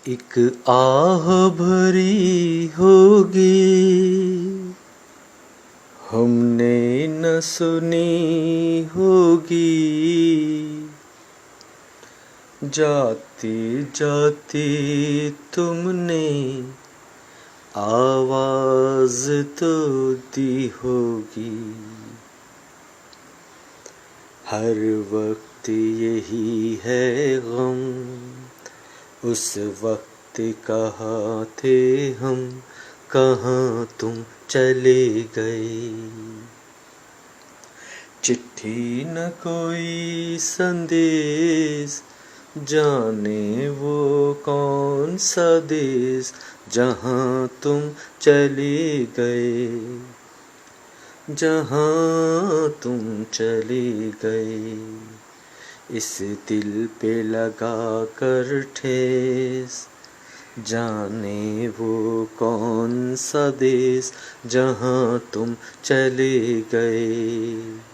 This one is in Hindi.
एक आह भरी होगी हमने न सुनी होगी, जाते जाते तुमने आवाज तो दी होगी। हर वक्त यही है गम, उस वक्त कहाँ थे हम, कहाँ तुम चले गए। चिट्ठी न कोई संदेश, जाने वो कौन सा देश, जहाँ तुम चले गए, जहाँ तुम चले गए। इस दिल पे लगा कर ठेस, जाने वो कौन सा देश, जहाँ तुम चले गए।